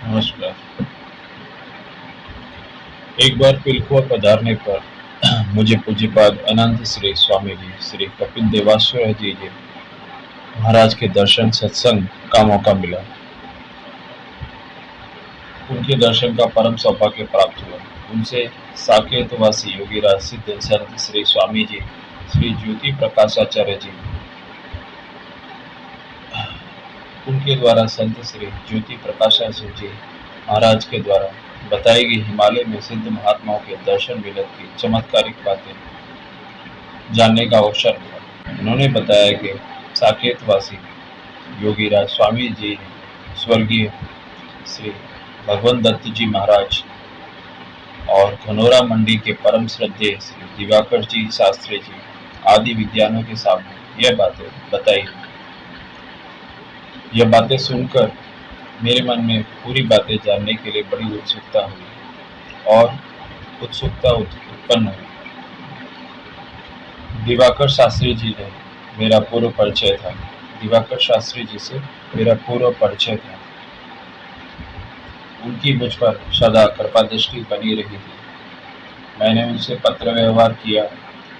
नमस्कार। एक बार पिलखुआ पधारने पर मुझे पूज्यपाद अनंत श्री स्वामी जी श्री कपिल देवाश्वय जी महाराज के दर्शन सत्संग का मौका मिला। उनके दर्शन का परम सौभाग्य प्राप्त हुआ। उनसे साकेतवासी योगीराज सिद्ध संत श्री स्वामी जी श्री ज्योति प्रकाशाचार्य जी, उनके द्वारा संत श्री ज्योति प्रकाशाचार्य जी महाराज के द्वारा बताई गई हिमालय में सिद्ध महात्माओं के दर्शन मिलत की चमत्कारिक बातें जानने का अवसर मिला। उन्होंने बताया कि साकेतवासी योगीराज स्वामी जी ने स्वर्गीय श्री भगवंत दत्त जी महाराज और घनौरा मंडी के परम श्रद्धेय श्री दिवाकर जी शास्त्री जी आदि विद्वानों के सामने यह बातें बताई। यह बातें सुनकर मेरे मन में पूरी बातें जानने के लिए बड़ी उत्सुकता हुई और उत्सुकता उत्पन्न हुई। दिवाकर शास्त्री जी ने मेरा पूर्व परिचय था। दिवाकर शास्त्री जी से मेरा पूर्व परिचय था। उनकी मुझ पर सदा कृपा दृष्टि बनी रही थी। मैंने उनसे पत्र व्यवहार किया।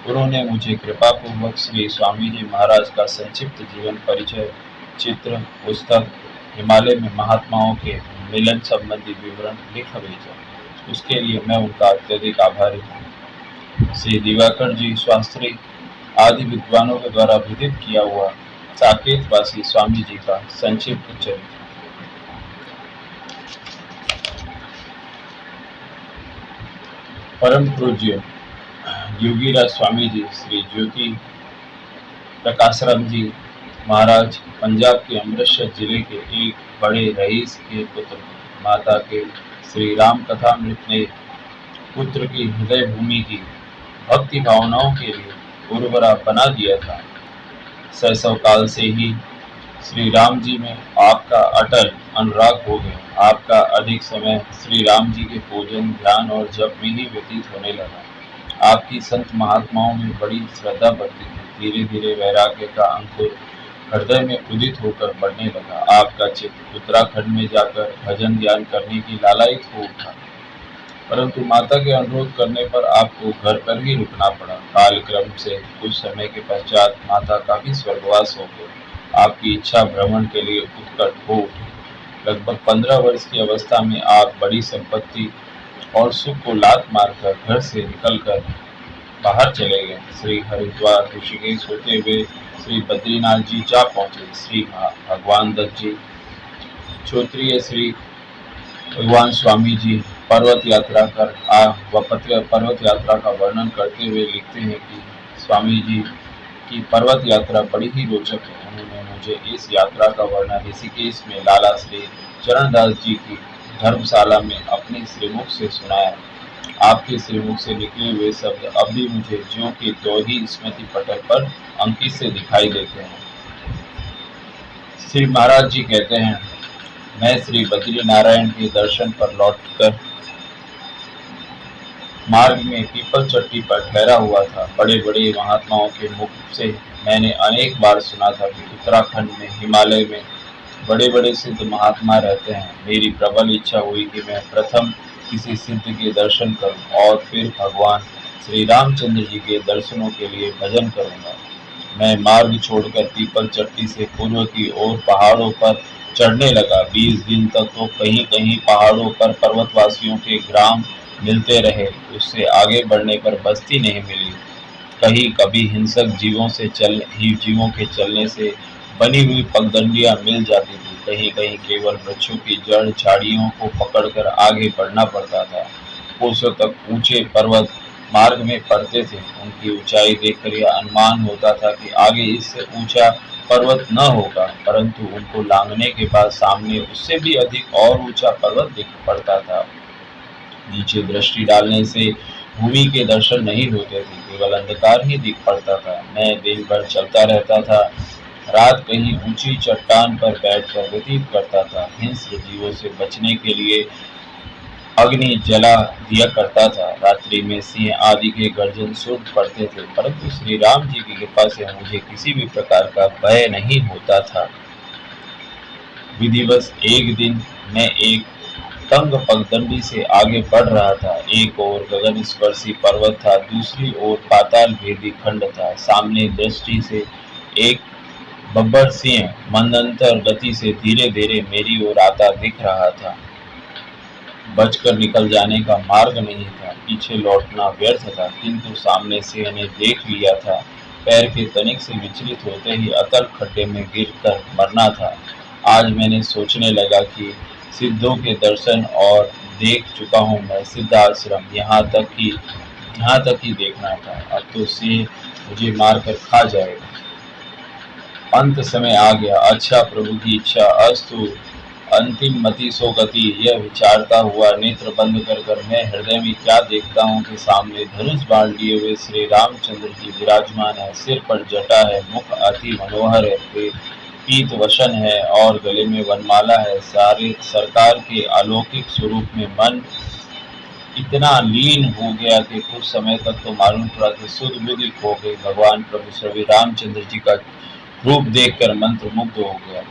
उन्होंने मुझे कृपापूर्वक श्री स्वामी जी महाराज का संक्षिप्त जीवन परिचय, चित्र, पुस्तक, हिमालय में महात्माओं के मिलन संबंधी विवरण लिख भेजा। उसके लिए मैं उनका अत्यधिक आभारी हूँ। श्री दिवाकर जी शास्त्री आदि विद्वानों के द्वारा विदित किया हुआ साकेतवासी स्वामी जी का संक्षिप्त चरित्र। परम पूज्य योगीराज स्वामी जी श्री ज्योति प्रकाशराम जी महाराज पंजाब के अमृतसर जिले के एक बड़े रईस के पुत्र, माता के श्री राम कथामृत ने पुत्र की हृदय भूमि की भक्ति भावनाओं के लिए उर्वरा बना दिया था। शैशव काल से ही श्री राम जी में आपका अटल अनुराग हो गया। आपका अधिक समय श्री राम जी के पूजन, ध्यान और जप में ही व्यतीत होने लगा। आपकी संत महात्माओं में बड़ी श्रद्धा बढ़ती थी। धीरे धीरे वैराग्य का अंकुर हृदय में उदित होकर बढ़ने लगा। आपका चित्त उत्तराखंड में जाकर भजन ध्यान करने की लालायित हो उठा, परंतु माता के अनुरोध करने पर आपको घर पर ही रुकना पड़ा। कालक्रम से कुछ समय के पश्चात माता का भी स्वर्गवास हो गया। आपकी इच्छा भ्रमण के लिए उत्कट हो उठी। लगभग 15 वर्ष की अवस्था में आप बड़ी संपत्ति और सुख को लात मारकर घर से निकलकर बाहर चले गए। श्री हरिद्वार ऋषिकेश होते हुए श्री बद्रीनाथ जी जा पहुंचे। श्री भगवान दत्त जी क्षत्रिय श्री भगवान स्वामी जी पर्वत यात्रा पर्वत यात्रा का वर्णन करते हुए लिखते हैं कि स्वामी जी की पर्वत यात्रा बड़ी ही रोचक है। उन्होंने मुझे इस यात्रा का वर्णन ऋषिकेश में लाला श्री चरणदास जी की धर्मशाला में अपने श्रीमुख से सुनाया। आपके श्रीमुख से निकले हुए शब्द अब भी मुझे ज्यों के त्यों ही स्मृति पटल पर अंकित से दिखाई देते हैं। श्री महाराज जी कहते हैं, मैं श्री बद्री नारायण के दर्शन पर लौटकर मार्ग में पीपल चट्टी पर ठहरा हुआ था। बड़े बड़े महात्माओं के मुख से मैंने अनेक बार सुना था कि उत्तराखंड में हिमालय में बड़े बड़े सिद्ध महात्मा रहते हैं। मेरी प्रबल इच्छा हुई कि मैं प्रथम किसी सिद्ध के दर्शन करूं और फिर भगवान श्री रामचंद्र जी के दर्शनों के लिए भजन करूंगा। मैं मार्ग छोड़कर पीपल चट्टी से पूर्व की ओर पहाड़ों पर चढ़ने लगा। 20 दिन तक तो कहीं कहीं पहाड़ों पर पर्वतवासियों के ग्राम मिलते रहे। उससे आगे बढ़ने पर बस्ती नहीं मिली। कहीं कभी हिंसक जीवों के चलने से बनी हुई पगडंडियां मिल जाती थी। कहीं कहीं केवल वृक्षों की जड़ झाड़ियों को पकड़कर आगे बढ़ना पड़ता था। कोसों तक ऊंचे पर्वत मार्ग में पड़ते थे। उनकी ऊंचाई देखकर यह अनुमान होता था कि आगे इससे ऊंचा पर्वत न होगा, परंतु उनको लांघने के बाद सामने उससे भी अधिक और ऊंचा पर्वत दिख पड़ता था। नीचे दृष्टि डालने से भूमि के दर्शन नहीं होते थे, केवल अंधकार ही दिख पड़ता था। मैं दिन भर चलता रहता था, रात कहीं ऊंची चट्टान पर बैठकर व्यतीत करता था। हिंस्र जीवों से बचने के लिए अग्नि जला दिया करता था। रात्रि में सिंह आदि के गर्जन सुन पड़ते थे, परंतु श्री राम जी की कृपा से मुझे किसी भी प्रकार का भय नहीं होता था। विधिवश एक दिन मैं एक तंग पगडंडी से आगे बढ़ रहा था। एक ओर गगन स्पर्शी पर्वत था, दूसरी ओर पाताल भेदी खंड था। सामने दृष्टि से एक बब्बर सिंह मंदंतर गति से धीरे धीरे मेरी ओर आता दिख रहा था। बचकर निकल जाने का मार्ग नहीं था, पीछे लौटना व्यर्थ था, किंतु सामने सिंह ने देख लिया था। पैर के तनिक से विचलित होते ही अतल खड्डे में गिरकर मरना था। आज मैंने सोचने लगा कि सिद्धों के दर्शन और देख चुका हूँ मैं सिद्धाश्रम, यहाँ तक ही देखना था। अब तो सिंह मुझे मारकर खा जाएगा। अंत समय आ गया। अच्छा, प्रभु की इच्छा, अस्तु, अंतिम मति सो गति। यह विचारता हुआ नेत्र बंद कर मैं हृदय में क्या देखता हूँ कि सामने धनुष बाण लिए हुए श्री रामचंद्र जी विराजमान है। सिर पर जटा है, मुख अति मनोहर है, पीत वसन है और गले में वनमाला है। सारे सरकार के अलौकिक स्वरूप में मन इतना लीन हो गया कि कुछ समय तक तो मालूम पड़ा कि सुध बुद्धि खो गई। भगवान प्रभु श्री रामचंद्र जी का रूप देखकर मंत्र मुग्ध हो गया।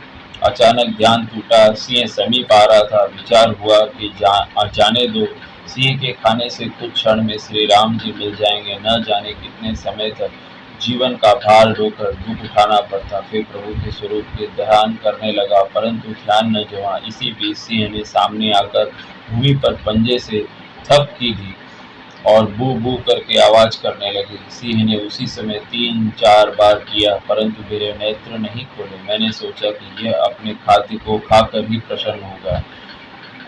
अचानक ध्यान टूटा। सिंह समीप आ रहा था। विचार हुआ कि जाने दो, सिंह के खाने से कुछ क्षण में श्री राम जी मिल जाएंगे। न जाने कितने समय तक जीवन का भार ढोकर दुख उठाना पड़ता। फिर प्रभु के स्वरूप के ध्यान करने लगा, परंतु ध्यान न जमा। इसी बीच सिंह ने सामने आकर भूमि पर पंजे से थप की दी और बू बू करके आवाज करने लगी। सिंह ने उसी समय 3-4 बार किया, परंतु मेरे नेत्र नहीं खोले। मैंने सोचा कि यह अपने खाद्य को खाकर ही प्रसन्न होगा,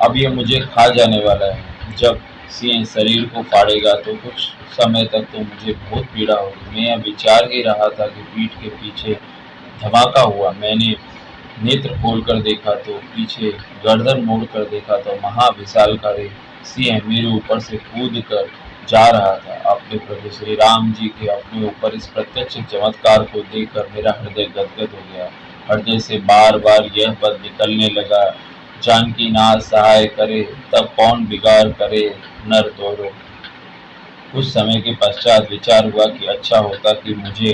अब यह मुझे खा जाने वाला है। जब सिंह शरीर को फाड़ेगा तो कुछ समय तक तो मुझे बहुत पीड़ा होगी। मैं यह विचार ही रहा था कि पीठ के पीछे धमाका हुआ। मैंने नेत्र खोलकर देखा तो पीछे, गर्दन मोड़कर देखा तो महाविशालकारी सिंह मेरे ऊपर से कूद कर जा रहा था। अपने प्रभु श्री राम जी के अपने ऊपर इस प्रत्यक्ष चमत्कार को देखकर मेरा हृदय गदगद हो गया। हृदय से बार बार यह पद निकलने लगा, जानकी नाथ सहाय करे, तब कौन बिगाड़ करे नर तोरो। कुछ समय के पश्चात विचार हुआ कि अच्छा होता कि मुझे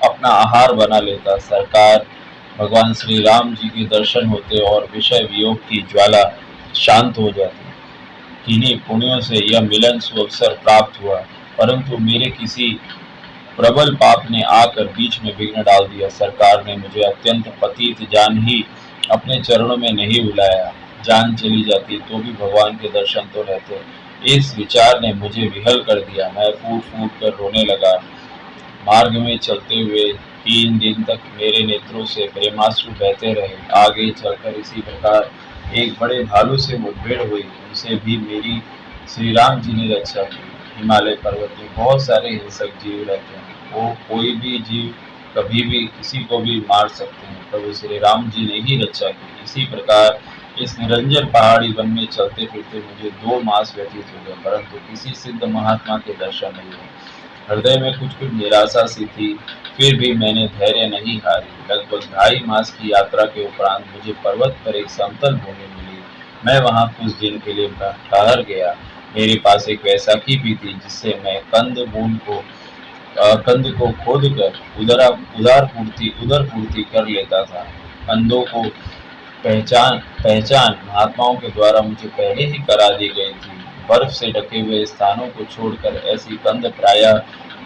अपना आहार बना लेता। सरकार भगवान श्री राम जी के दर्शन होते और विषय वियोग की ज्वाला शांत हो जाती। किन्हीं पुण्यों से यह मिलन सुअवसर प्राप्त हुआ, परंतु मेरे किसी प्रबल पाप ने आकर बीच में विघ्न डाल दिया। सरकार ने मुझे अत्यंत पतित जान ही अपने चरणों में नहीं बुलाया। जान चली जाती तो भी भगवान के दर्शन तो रहते। इस विचार ने मुझे विहल कर दिया। मैं फूट फूट कर रोने लगा। मार्ग में चलते हुए 3 दिन तक मेरे नेत्रों से प्रेमाश्रु बहते रहे। आगे चलकर इसी प्रकार एक बड़े भालू से मुठभेड़ हुई, उनसे भी मेरी श्री राम जी ने रक्षा की। हिमालय पर्वत में बहुत सारे हिंसक जीव रहते हैं, वो कोई भी जीव कभी भी किसी को भी मार सकते हैं, प्रभु श्री राम जी ने ही रक्षा की। इसी प्रकार इस निरंजन पहाड़ी वन में चलते फिरते मुझे 2 मास व्यतीत हो गए, परंतु किसी सिद्ध महात्मा के दर्शन नहीं हुए। हृदय में कुछ कुछ निराशा सी थी, फिर भी मैंने धैर्य नहीं हारी। लगभग 2.5 मास की यात्रा के उपरांत मुझे पर्वत पर एक समतल भूमि मिली। मैं वहां कुछ दिन के लिए ठहर गया। मेरे पास एक बैसाखी भी थी, जिससे मैं कंद को खोद कर उदर पूर्ति कर लेता था। कंदों को पहचान पहचान महात्माओं के द्वारा मुझे पहले ही करा दी गई थी। बर्फ से ढके हुए स्थानों को छोड़कर ऐसी कंद प्रायः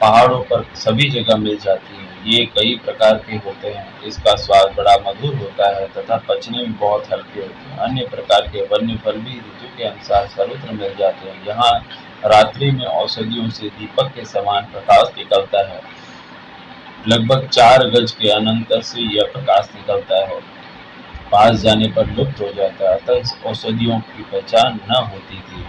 पहाड़ों पर सभी जगह मिल जाती है। ये कई प्रकार के होते हैं। इसका स्वाद बड़ा मधुर होता है तथा पचने में बहुत हल्के होते हैं। अन्य प्रकार के वन्य फल भी ऋतु के अनुसार सर्वत्र मिल जाते हैं। यहाँ रात्रि में औषधियों से दीपक के समान प्रकाश निकलता है। लगभग 4 गज के अनंतर से यह प्रकाश निकलता है, पास जाने पर लुप्त हो जाता है, अतः इस औषधियों की पहचान न होती थी।